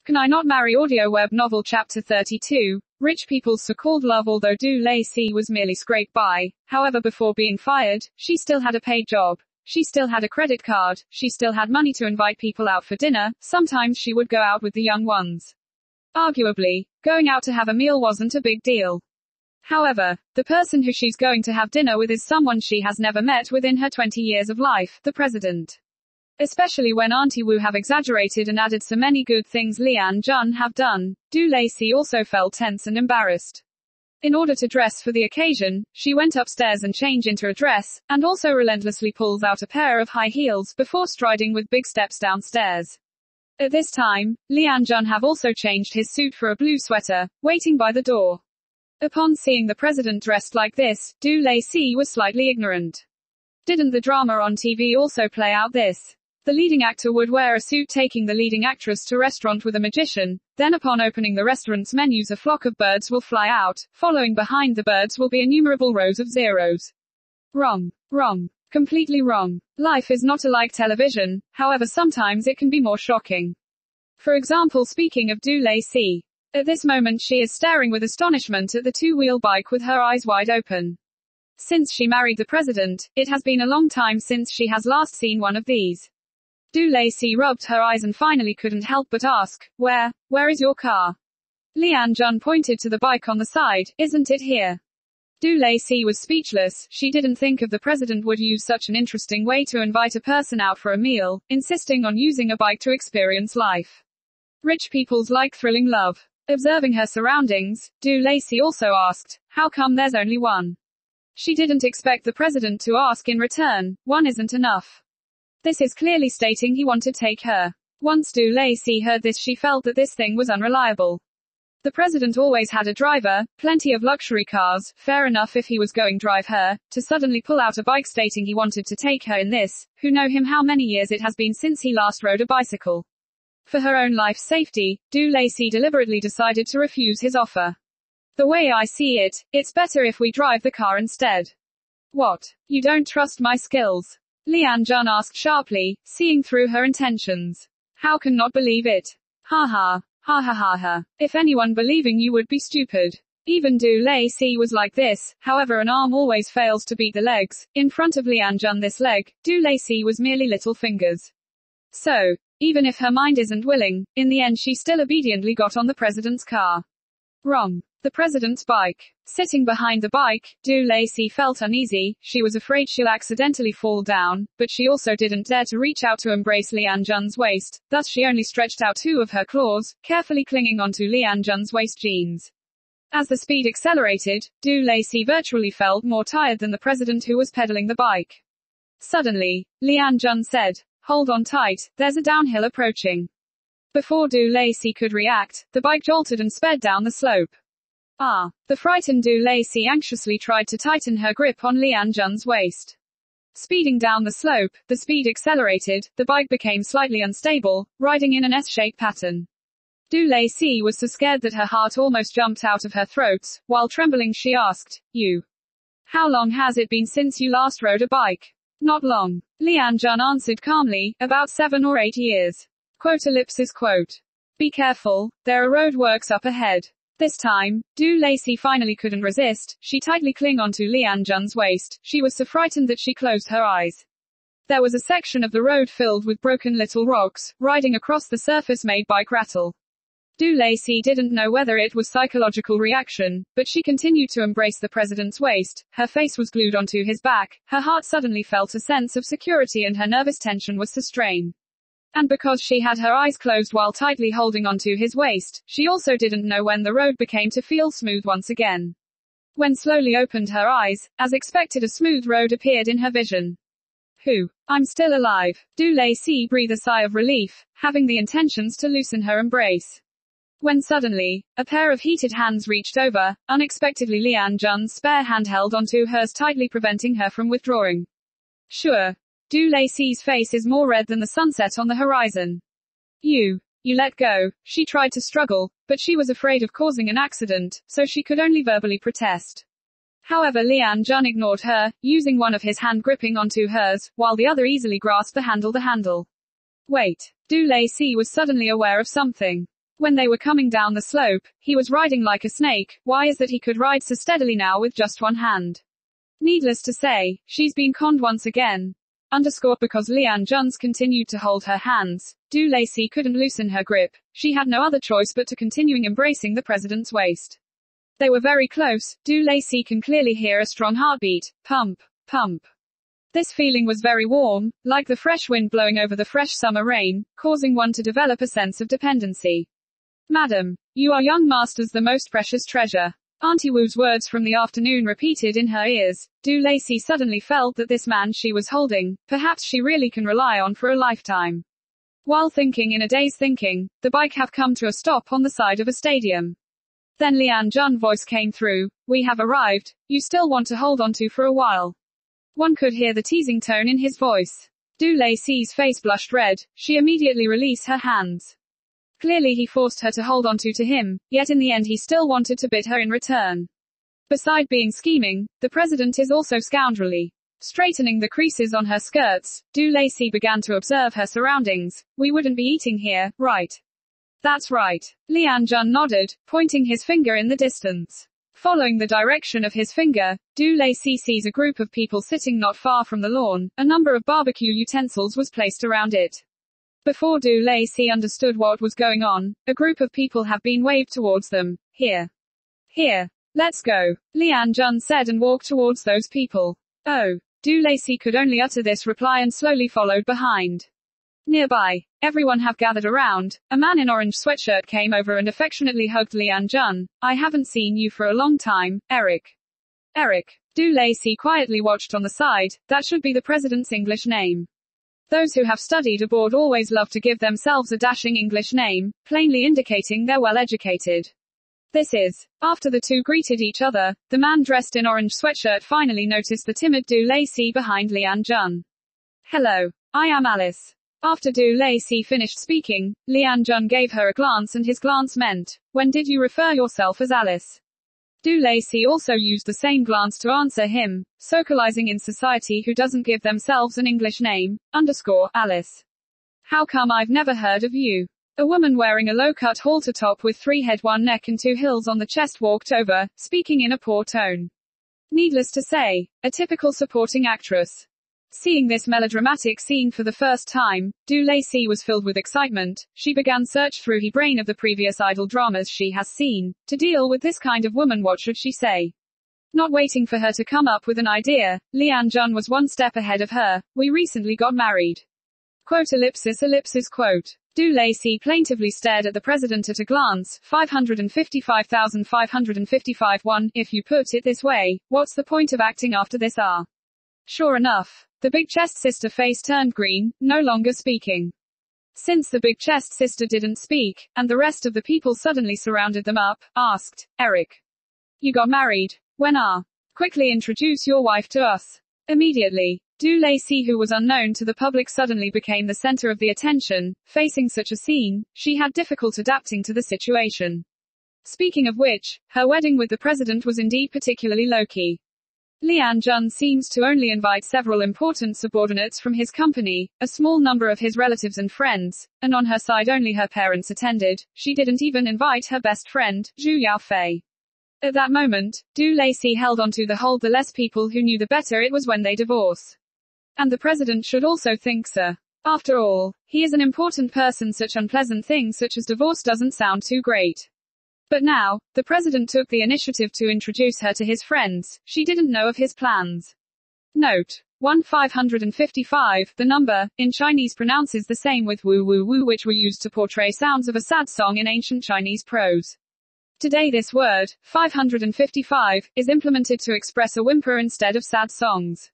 Can I Not Marry audio web novel chapter 32. Rich people's so-called love. Although Du Lacey was merely scraped by, however, before being fired, she still had a paid job. She still had a credit card. She still had money to invite people out for dinner. Sometimes she would go out with the young ones. Arguably, going out to have a meal wasn't a big deal. However, the person who she's going to have dinner with is someone she has never met within her 20 years of life, the president. Especially when Auntie Wu have exaggerated and added so many good things Lian Jun have done, Du Lacey also felt tense and embarrassed. In order to dress for the occasion, she went upstairs and changed into a dress, and also relentlessly pulls out a pair of high heels before striding with big steps downstairs. At this time, Lian Jun have also changed his suit for a blue sweater, waiting by the door. Upon seeing the president dressed like this, Du Lacey was slightly ignorant. Didn't the drama on TV also play out this? The leading actor would wear a suit taking the leading actress to a restaurant with a magician, then upon opening the restaurant's menus a flock of birds will fly out, following behind the birds will be innumerable rows of zeros. Wrong. Wrong. Completely wrong. Life is not like television, however sometimes it can be more shocking. For example, speaking of Du Lacey. At this moment she is staring with astonishment at the two-wheel bike with her eyes wide open. Since she married the president, it has been a long time since she has last seen one of these. Du Lacey rubbed her eyes and finally couldn't help but ask, where is your car? Lian Jun pointed to the bike on the side, isn't it here? Du Lacey was speechless. She didn't think of the president would use such an interesting way to invite a person out for a meal, insisting on using a bike to experience life. Rich people's like thrilling love. Observing her surroundings, Du Lacey also asked, how come there's only one? She didn't expect the president to ask in return, one isn't enough. This is clearly stating he wanted to take her. Once Du Lacey heard this she felt that this thing was unreliable. The president always had a driver, plenty of luxury cars, fair enough if he was going drive her, to suddenly pull out a bike stating he wanted to take her in this, who know him how many years it has been since he last rode a bicycle. For her own life's safety, Du Lacey deliberately decided to refuse his offer. The way I see it, it's better if we drive the car instead. What? You don't trust my skills? Lian Jun asked sharply, seeing through her intentions. How can not believe it? Ha ha. Ha ha ha ha. If anyone believing you would be stupid. Even Du Lacey was like this, however an arm always fails to beat the legs. In front of Lian Jun this leg, Du Lacey was merely little fingers. So, even if her mind isn't willing, in the end she still obediently got on the president's car. Wrong. The president's bike. Sitting behind the bike, Du Lacey felt uneasy. She was afraid she'll accidentally fall down, but she also didn't dare to reach out to embrace Lian Jun's waist, thus she only stretched out two of her claws, carefully clinging onto Lian Jun's waist jeans. As the speed accelerated, Du Lacey virtually felt more tired than the president who was pedaling the bike. Suddenly, Lian Jun said, hold on tight, there's a downhill approaching. Before Du Lacey could react, the bike jolted and sped down the slope. The frightened Du Lacey anxiously tried to tighten her grip on Lian Jun's waist. Speeding down the slope, the speed accelerated, the bike became slightly unstable, riding in an S-shaped pattern. Du Lacey was so scared that her heart almost jumped out of her throat. While trembling she asked, how long has it been since you last rode a bike? Not long. Lian Jun answered calmly, about 7 or 8 years. Quote. Be careful, there are road works up ahead. This time, Du Lacey finally couldn't resist. She tightly clung onto Lian Jun's waist. She was so frightened that she closed her eyes. There was a section of the road filled with broken little rocks. Riding across the surface made bike rattle. Du Lacey didn't know whether it was psychological reaction, but she continued to embrace the president's waist. Her face was glued onto his back. Her heart suddenly felt a sense of security and her nervous tension was sustained. And because she had her eyes closed while tightly holding onto his waist, she also didn't know when the road became to feel smooth once again. When slowly opened her eyes, as expected a smooth road appeared in her vision. I'm still alive. Du Lacey breathed a sigh of relief, having the intentions to loosen her embrace. When suddenly, a pair of heated hands reached over, unexpectedly Lian Jun's spare hand held onto hers tightly preventing her from withdrawing. Sure. Du Lacey's face is more red than the sunset on the horizon. You let go. She tried to struggle, but she was afraid of causing an accident, so she could only verbally protest. However Lian Jun ignored her, using one of his hand gripping onto hers, while the other easily grasped the handle. Wait. Du Lacey was suddenly aware of something. When they were coming down the slope, he was riding like a snake. Why is that he could ride so steadily now with just one hand? Needless to say, she's been conned once again. Because Lian Jun's continued to hold her hands, Du Lacey couldn't loosen her grip. She had no other choice but to continuing embracing the president's waist. They were very close. Du Lacey can clearly hear a strong heartbeat. Pump, pump. This feeling was very warm, like the fresh wind blowing over the fresh summer rain, causing one to develop a sense of dependency. Madam, you are young masters the most precious treasure. Auntie Wu's words from the afternoon repeated in her ears. Du Lacey suddenly felt that this man she was holding, perhaps she really can rely on for a lifetime. While thinking in a day's thinking, the bike have come to a stop on the side of a stadium. Then Lian Jun's voice came through. We have arrived. You still want to hold on to for a while. One could hear the teasing tone in his voice. Du Lacey's face blushed red. She immediately released her hands. Clearly he forced her to hold on to him, yet in the end he still wanted to bid her in return. Beside being scheming, the president is also scoundrelly. Straightening the creases on her skirts, Du Lacey began to observe her surroundings. We wouldn't be eating here, right? That's right. Lian Jun nodded, pointing his finger in the distance. Following the direction of his finger, Du Lacey sees a group of people sitting not far from the lawn. A number of barbecue utensils was placed around it. Before Du Lacey understood what was going on, a group of people have been waved towards them. Here. Here. Let's go. Lian Jun said and walked towards those people. Oh. Du Lacey could only utter this reply and slowly followed behind. Nearby, everyone have gathered around. A man in orange sweatshirt came over and affectionately hugged Lian Jun. I haven't seen you for a long time, Eric. Eric. Du Lacey quietly watched on the side. That should be the president's English name. Those who have studied abroad always love to give themselves a dashing English name, plainly indicating they're well educated. This is. After the two greeted each other, the man dressed in orange sweatshirt finally noticed the timid Du Lacey behind Lian Jun. Hello. I am Alice. After Du Lacey finished speaking, Lian Jun gave her a glance and his glance meant, when did you refer yourself as Alice? Du Lacey also used the same glance to answer him, socializing in society who doesn't give themselves an English name, Alice. How come I've never heard of you? A woman wearing a low-cut halter top with 3 head 1 neck and 2 hills on the chest walked over, speaking in a poor tone. Needless to say, a typical supporting actress. Seeing this melodramatic scene for the first time, Du Lacey was filled with excitement. She began search through her brain of the previous idol dramas she has seen. To deal with this kind of woman, what should she say? Not waiting for her to come up with an idea, Lian Jun was one step ahead of her. We recently got married. Quote ellipsis quote. Du Lacey plaintively stared at the president at a glance. 555,555 won. If you put it this way, what's the point of acting after this? Sure enough. The big chest sister face turned green, no longer speaking. Since the big chest sister didn't speak, and the rest of the people suddenly surrounded them up, asked, Eric. You got married. When? Quickly introduce your wife to us. Immediately, Du Lacey, who was unknown to the public, suddenly became the center of the attention. Facing such a scene, she had difficulty adapting to the situation. Speaking of which, her wedding with the president was indeed particularly low-key. Lian Jun seems to only invite several important subordinates from his company, a small number of his relatives and friends, and on her side only her parents attended. She didn't even invite her best friend, Zhu Yaofei. At that moment, Du Lacey held on to the hold. The less people who knew the better it was when they divorce. And the president should also think so. After all, he is an important person. Such unpleasant things such as divorce doesn't sound too great. But now, the president took the initiative to introduce her to his friends. She didn't know of his plans. Note. 1555, the number, in Chinese pronounces the same with wu wu wu, which were used to portray sounds of a sad song in ancient Chinese prose. Today this word, 555, is implemented to express a whimper instead of sad songs.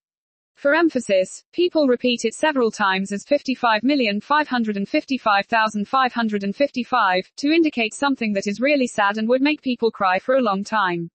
For emphasis, people repeat it several times as 55,555,555 to indicate something that is really sad and would make people cry for a long time.